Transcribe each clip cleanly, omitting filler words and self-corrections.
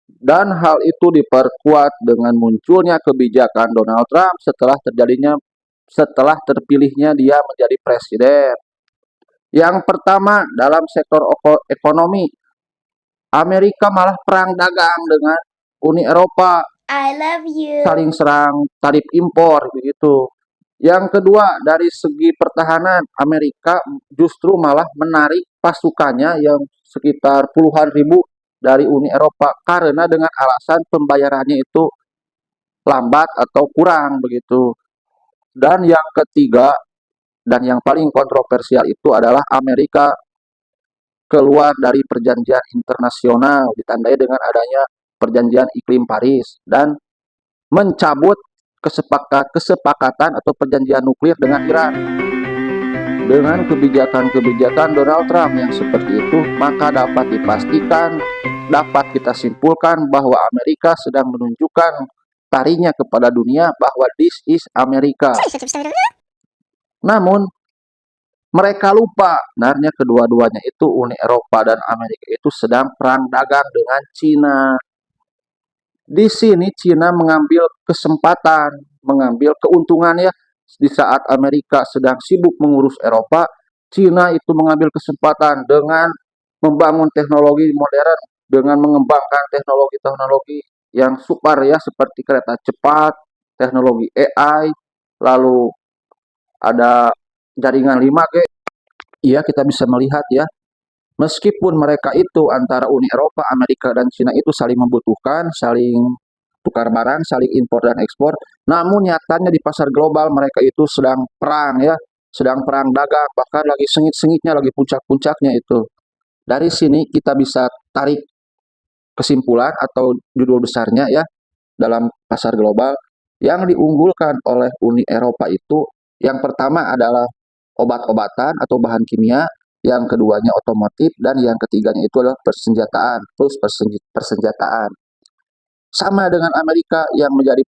Dan hal itu diperkuat dengan munculnya kebijakan Donald Trump setelah terpilihnya dia menjadi presiden. Yang pertama, dalam sektor ekonomi, Amerika malah perang dagang dengan Uni Eropa, I love you. saling serang tarif impor begitu. Yang kedua, dari segi pertahanan, Amerika justru malah menarik pasukannya yang sekitar puluhan ribu dari Uni Eropa karena dengan alasan pembayarannya itu lambat atau kurang begitu. Dan yang ketiga dan yang paling kontroversial itu adalah Amerika keluar dari perjanjian internasional ditandai dengan adanya perjanjian iklim Paris dan mencabut kesepakatan atau perjanjian nuklir dengan Iran. Dengan kebijakan-kebijakan Donald Trump yang seperti itu, maka dapat kita simpulkan bahwa Amerika sedang menunjukkan tarinya kepada dunia bahwa this is Amerika. Namun, mereka lupa, sebenarnya kedua-duanya itu Uni Eropa dan Amerika itu sedang perang dagang dengan Cina. Di sini Cina mengambil kesempatan, mengambil keuntungan ya. Di saat Amerika sedang sibuk mengurus Eropa, Cina itu mengambil kesempatan dengan membangun teknologi modern, dengan mengembangkan teknologi-teknologi yang super ya, seperti kereta cepat, teknologi AI, lalu ada jaringan 5G. Iya, kita bisa melihat ya, meskipun mereka itu antara Uni Eropa, Amerika, dan Cina itu saling membutuhkan, saling tukar barang, saling impor dan ekspor, namun nyatanya di pasar global mereka itu sedang perang ya, sedang perang dagang, bahkan lagi sengit-sengitnya, lagi puncak-puncaknya itu. Dari sini kita bisa tarik kesimpulan atau judul besarnya ya, dalam pasar global yang diunggulkan oleh Uni Eropa itu yang pertama adalah obat-obatan atau bahan kimia, yang keduanya otomotif, dan yang ketiganya itu adalah persenjataan plus persenjataan. Sama dengan Amerika yang menjadi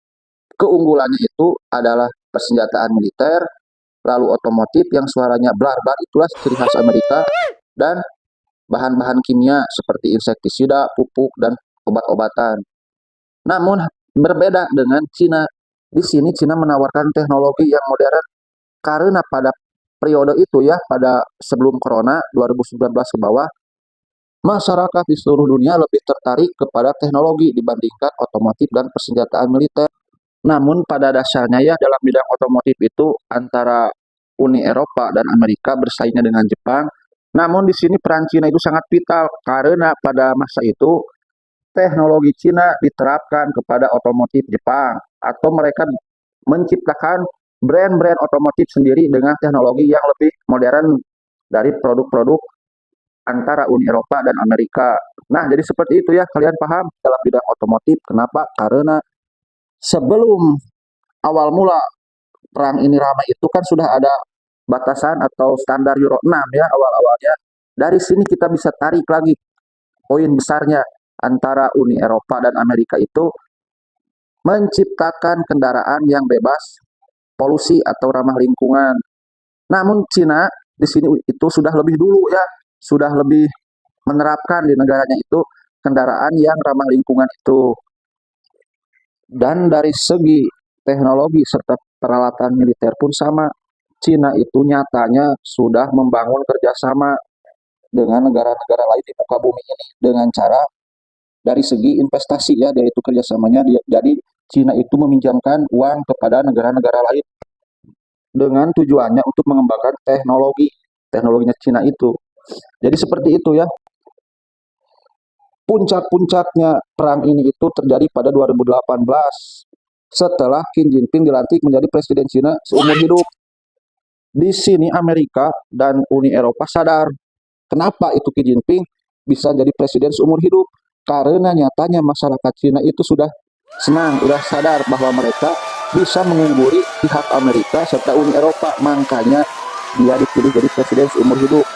keunggulannya itu adalah persenjataan militer, lalu otomotif yang suaranya blar-blar itulah ciri khas Amerika, dan bahan-bahan kimia seperti insektisida, pupuk, dan obat-obatan. Namun berbeda dengan Cina. Di sini Cina menawarkan teknologi yang modern karena pada periode itu ya, pada sebelum corona 2019 ke bawah, masyarakat di seluruh dunia lebih tertarik kepada teknologi dibandingkan otomotif dan persenjataan militer. Namun pada dasarnya ya, dalam bidang otomotif itu antara Uni Eropa dan Amerika bersaingnya dengan Jepang. Namun di sini peran Cina itu sangat vital karena pada masa itu teknologi Cina diterapkan kepada otomotif Jepang, atau mereka menciptakan brand-brand otomotif sendiri dengan teknologi yang lebih modern dari produk-produk antara Uni Eropa dan Amerika. Nah, jadi seperti itu ya, kalian paham dalam bidang otomotif. Kenapa? Karena sebelum awal mula perang ini ramai itu kan sudah ada batasan atau standar Euro 6 ya awal-awalnya. Dari sini kita bisa tarik lagi poin besarnya antara Uni Eropa dan Amerika itu menciptakan kendaraan yang bebas polusi atau ramah lingkungan. Namun Cina di sini itu sudah lebih dulu ya, sudah lebih menerapkan di negaranya itu kendaraan yang ramah lingkungan itu. Dan dari segi teknologi serta peralatan militer pun sama. Cina itu nyatanya sudah membangun kerjasama dengan negara-negara lain di muka bumi ini dengan cara dari segi investasi ya, yaitu kerjasamanya. Jadi Cina itu meminjamkan uang kepada negara-negara lain dengan tujuannya untuk mengembangkan teknologinya Cina itu. Jadi seperti itu ya. Puncak-puncaknya perang ini itu terjadi pada 2018 setelah Xi Jinping dilantik menjadi presiden Cina seumur hidup. Di sini Amerika dan Uni Eropa sadar kenapa itu Xi Jinping bisa jadi presiden seumur hidup, karena nyatanya masyarakat Cina itu sudah senang, sudah sadar bahwa mereka bisa mengungguli pihak Amerika serta Uni Eropa, makanya dia dipilih jadi presiden seumur hidup.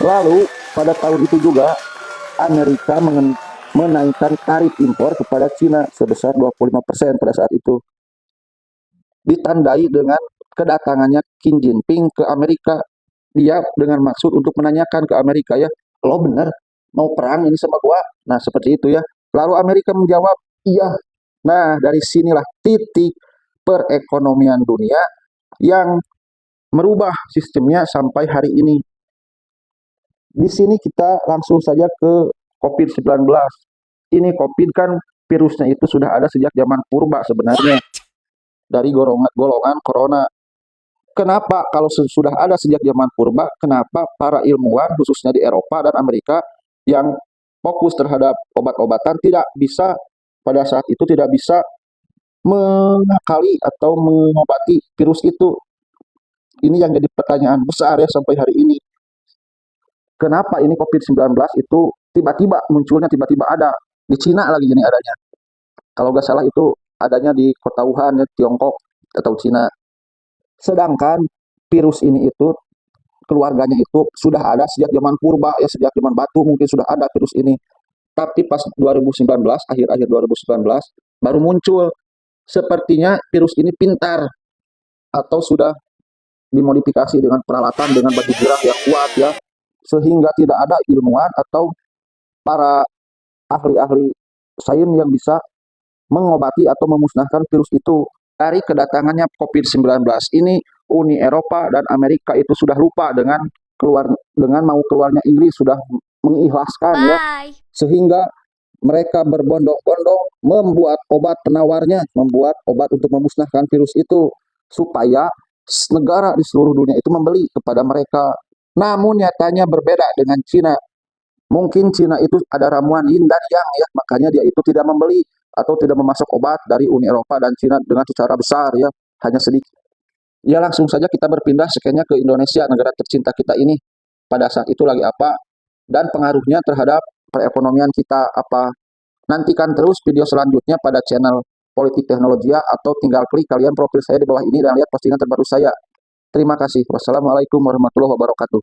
Lalu pada tahun itu juga Amerika menaikkan tarif impor kepada Cina sebesar 25% pada saat itu. Ditandai dengan kedatangannya Xi Jinping ke Amerika. Dia dengan maksud untuk menanyakan ke Amerika ya, lo benar mau perang ini sama gua. Nah, seperti itu ya. Lalu Amerika menjawab, iya. Nah, dari sinilah titik perekonomian dunia yang merubah sistemnya sampai hari ini. Di sini kita langsung saja ke COVID-19. Ini COVID kan virusnya itu sudah ada sejak zaman purba sebenarnya, dari golongan corona. Kenapa kalau sudah ada sejak zaman purba, kenapa para ilmuwan khususnya di Eropa dan Amerika yang fokus terhadap obat-obatan tidak bisa pada saat itu tidak bisa mengakali atau mengobati virus itu? Ini yang jadi pertanyaan besar ya sampai hari ini. Kenapa ini COVID-19 itu tiba-tiba munculnya, tiba-tiba ada di Cina lagi ini adanya. Kalau nggak salah itu adanya di kota Wuhan ya, Tiongkok atau Cina. Sedangkan virus ini itu keluarganya itu sudah ada sejak zaman purba ya, sejak zaman batu mungkin sudah ada virus ini. Tapi pas 2019, akhir-akhir 2019 baru muncul. Sepertinya virus ini pintar atau sudah dimodifikasi dengan peralatan, dengan baju gerak yang kuat ya, sehingga tidak ada ilmuwan atau para ahli-ahli sains yang bisa mengobati atau memusnahkan virus itu. Dari kedatangannya COVID-19 ini, Uni Eropa dan Amerika itu sudah lupa dengan mau keluarnya Inggris, sudah mengikhlaskan ya, sehingga mereka berbondong-bondong membuat obat penawarnya, membuat obat untuk memusnahkan virus itu supaya negara di seluruh dunia itu membeli kepada mereka. Namun nyatanya berbeda dengan Cina. Mungkin Cina itu ada ramuan yin dan yang ya, makanya dia itu tidak membeli atau tidak memasok obat dari Uni Eropa dan Cina dengan secara besar ya, hanya sedikit. Ya langsung saja kita berpindah sekenya ke Indonesia, negara tercinta kita ini. Pada saat itu lagi apa dan pengaruhnya terhadap perekonomian kita apa. Nantikan terus video selanjutnya pada channel Politik Teknologia atau tinggal klik kalian profil saya di bawah ini dan lihat postingan terbaru saya. Terima kasih. Wassalamualaikum warahmatullahi wabarakatuh.